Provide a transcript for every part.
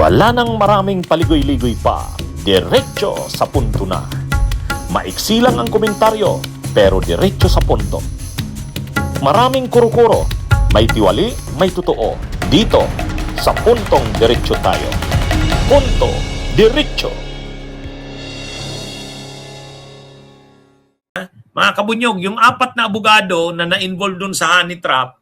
Wala nang maraming paligoy-ligoy pa, diretso sa punto na. Maiksi lang ang komentaryo, pero diretso sa punto. Maraming kuro-kuro, may tiwali, may totoo. Dito, sa puntong diretso tayo. Punto, diretso. Mga kabunyog, yung apat na abogado na na-involve dun sa honey trap,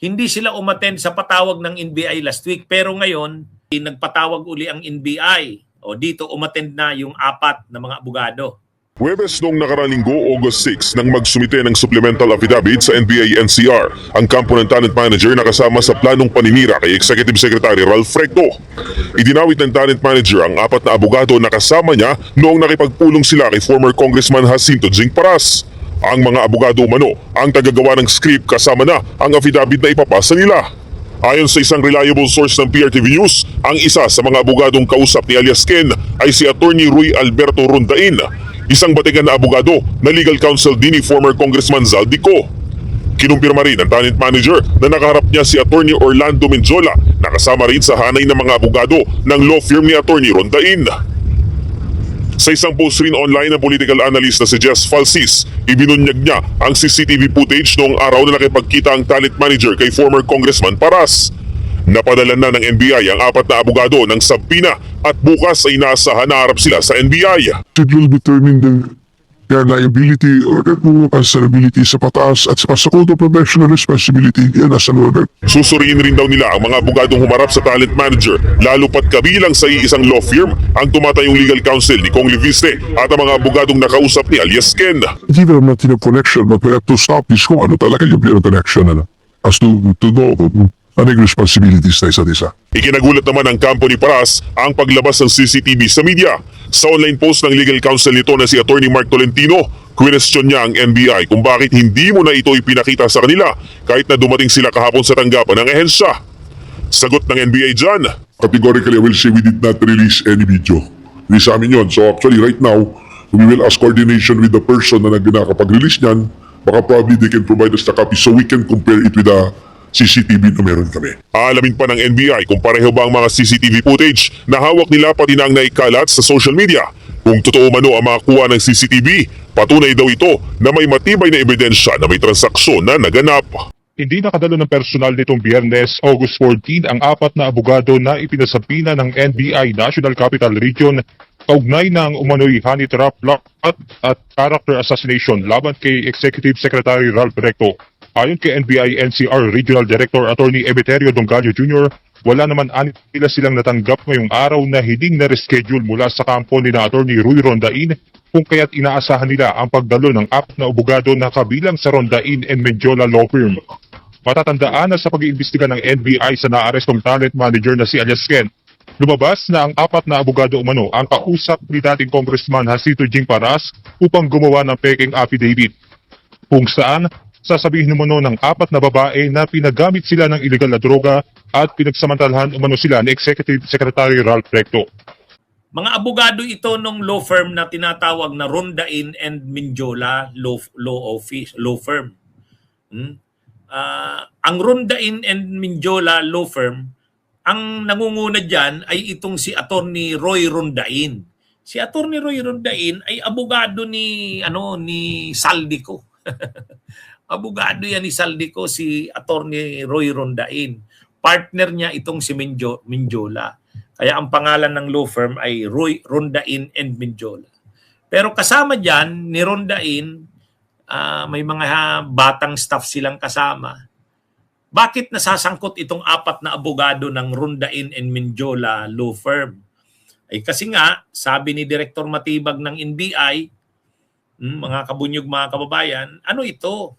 hindi sila umattend sa patawag ng NBI last week. Pero ngayon, nagpatawag uli ang NBI. O dito, umattend na yung apat na mga abogado. Huwebes noong nakaraang linggo, August 6, nang magsumite ng supplemental affidavit sa NBI-NCR ang kampo ng talent manager na kasama sa planong paninira kay Executive Secretary Ralph Recto. Idinawit ng talent manager ang apat na abogado na kasama niya noong nakipagpulong sila kay former Congressman Jacinto Jing Paras. Ang mga abogado umano ang tagagawa ng script kasama na ang affidavit na ipapasa nila. Ayon sa isang reliable source ng PRTV News, ang isa sa mga abogadong kausap ni alias Ken ay si Attorney Rui Alberto Rondain, isang batikan na abogado na legal counsel din ni former Congressman Zaldico. Kinumpirma rin ng talent manager na nakaharap niya si Attorney Orlando Menjola na kasama rin sa hanay ng mga abogado ng law firm ni Attorney Rondain. Sa isang post rin online ng political analyst na si Jess Falsis, ibinunyag niya ang CCTV footage noong araw na nakipagkita ang talent manager kay former Congressman Paras. Napadala na ng NBI ang apat na abogado ng sabpina at bukas ay inaasahan na harap sila sa NBI. It will determine their liability or their answerability sa pataas at sa code of professional responsibility yan as an order. Susuriin rin daw nila ang mga abogadong humarap sa talent manager, lalo pat kabilang sa isang law firm ang tumatayong legal counsel ni Kong Leviste at ang mga abogadong nakausap ni alias Ken. Even I'm not in a connection, but we have to stop this kung ano talaga yung connection as to know anong responsibilities na isa't isa. Ikinagulat naman ng kampo ni Paras ang paglabas ng CCTV sa media. Sa online post ng legal counsel nito na si Attorney Mark Tolentino, question niya ang NBI kung bakit hindi mo na ito ipinakita sa kanila kahit na dumating sila kahapon sa tanggapan ng ehensya. Sagot ng NBI dyan, Categorically, I will say we did not release any video. Hindi sa amin yun. So actually, right now, we will ask coordination with the person na nakapag-release niyan. Baka probably they can provide us the copy so we can compare it with the CCTV na meron kami. Aalamin pa ng NBI kung pareho ba ang mga CCTV footage na hawak nila pati na ang naikalat sa social media. Kung totoo mano ang mga kuha ng CCTV, patunay daw ito na may matibay na ebidensya na may transaksyon na naganap. Hindi nakadalo ng personal nitong Biyernes, August 14 ang apat na abogado na ipinasabina ng NBI National Capital Region kaugnay ng umano'y honey trap plot at character assassination laban kay Executive Secretary Ralph Recto. Ayon kay NBI NCR Regional Director Attorney Emeterio Dongallo Jr., wala naman nila silang natanggap ngayong araw na hindi na-reschedule mula sa kampo ni na Attorney Rui Rondain kung kaya't inaasahan nila ang pagdalo ng apat na abogado na kabilang sa Rondain and Menjola Law Firm. Matatandaan na sa pag-iimbestiga ng NBI sa naarestong talent manager na si alias Ken, lumabas na ang apat na abogado umano ang kausap ni dating Congressman Jacinto Jing Paras upang gumawa ng peking affidavit. Kung saan, sasabihin umano ng apat na babae na pinagamit sila ng illegal na droga at pinagsamantalahan umano sila ni Executive Secretary Ralph Recto. Mga abogado ito nung law firm na tinatawag na Rondain and Menjola law firm. Ang Rondain and Menjola law firm, ang nangunguna dyan ay itong si Attorney Roy Rondain. Si Attorney Roy Rondain ay abogado ni Zaldico. Abogado yan ni Zaldico, si Attorney Roy Rondain. Partner niya itong si Menjola. Kaya ang pangalan ng law firm ay Roy Rondain and Menjola. Pero kasama dyan ni Rondain, may mga batang staff silang kasama. Bakit nasasangkot itong apat na abogado ng Rondain and Menjola law firm? Ay kasi nga, sabi ni Director Matibag ng NBI, mga kabunyog, mga kababayan, ano ito?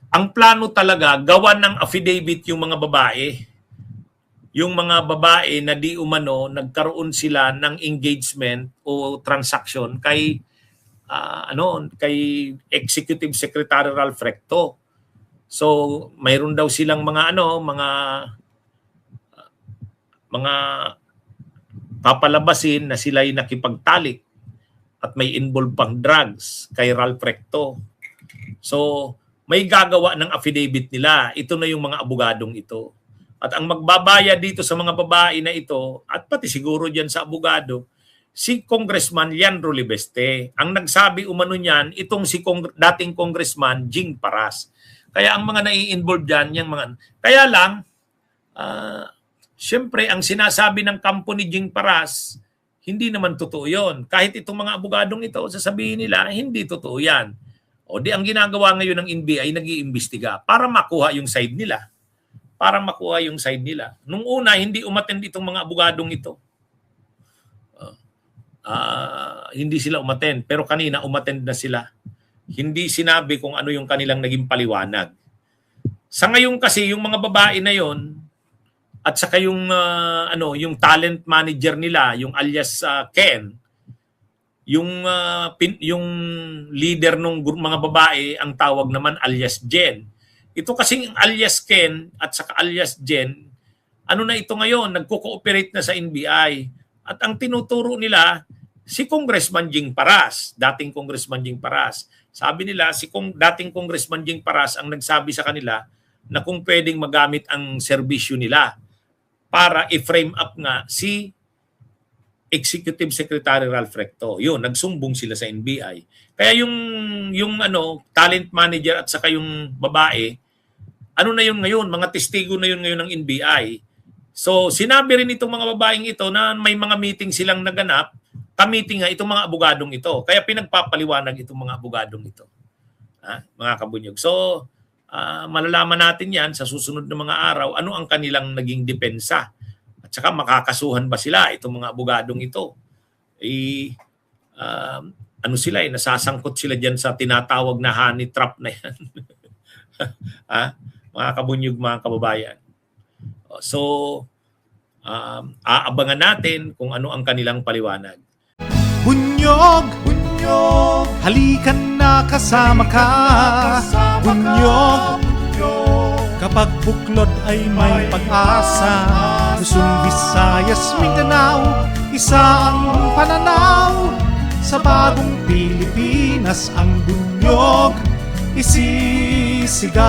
Ang plano talaga, gawan ng affidavit yung mga babae. Yung mga babae na di umano nagkaroon sila ng engagement o transaction kay Executive Secretary Ralph Recto. So, mayroon daw silang mga papalabasin na sila'y nakipagtalik at may involved pang drugs kay Ralph Recto. So, may gagawa ng affidavit nila. Ito na yung mga abogadong ito. At ang magbabayad dito sa mga babae na ito, at pati siguro dyan sa abogado, si Congressman Leandro Libeste. Ang nagsabi umano niyan, itong si dating Congressman Jing Paras. Kaya ang mga nai-involve dyan, yung mga... Kaya lang, siyempre, ang sinasabi ng kampo ni Jing Paras, hindi naman totoo yon. Kahit itong mga abogadong ito, sasabihin nila, hindi totoo yan. O di ang ginagawa ngayon ng NBI, nag-iimbestiga para makuha yung side nila. Nung una, hindi umattend itong mga abogadong ito. Hindi sila umattend, pero kanina umattend na sila. Hindi sinabi kung ano yung kanilang naging paliwanag. Sa ngayon kasi, yung mga babae na yon at saka yung, yung talent manager nila, yung alias Ken, yung leader ng mga babae, ang tawag naman alias Jen. Ito kasing alias Ken at saka alias Jen, ano na ito ngayon, nagko-cooperate na sa NBI. At ang tinuturo nila, si Congressman Jing Paras, dating Congressman Jing Paras. Sabi nila, dating Congressman Jing Paras ang nagsabi sa kanila na kung pwedeng magamit ang serbisyo nila para i-frame up nga si Executive Secretary Ralph Recto. Yun, nagsumbong sila sa NBI. Kaya yung talent manager at saka yung babae, ano na yun ngayon, mga testigo na yun ngayon ng NBI. So, sinabi rin itong mga babaeng ito na may mga meeting silang naganap, ka-meeting nga itong mga abogadong ito. Kaya pinagpapaliwanag itong mga abogadong ito. Mga kabunyog. So, malalaman natin yan sa susunod na mga araw, ano ang kanilang naging depensa. At saka makakasuhan ba sila itong mga abogadong ito? Nasasangkot sila dyan sa tinatawag na honey trap na yan. Mga kabunyog, mga kababayan. So, aabangan natin kung ano ang kanilang paliwanag. Bunyog, bunyog, halikan na kasama ka. Bunyog, kapag buklod ay may pag-asa. Luzon, Visayas, Mindanao, isa ang pananaw. Sa bagong Pilipinas ang bunyog isisigaw.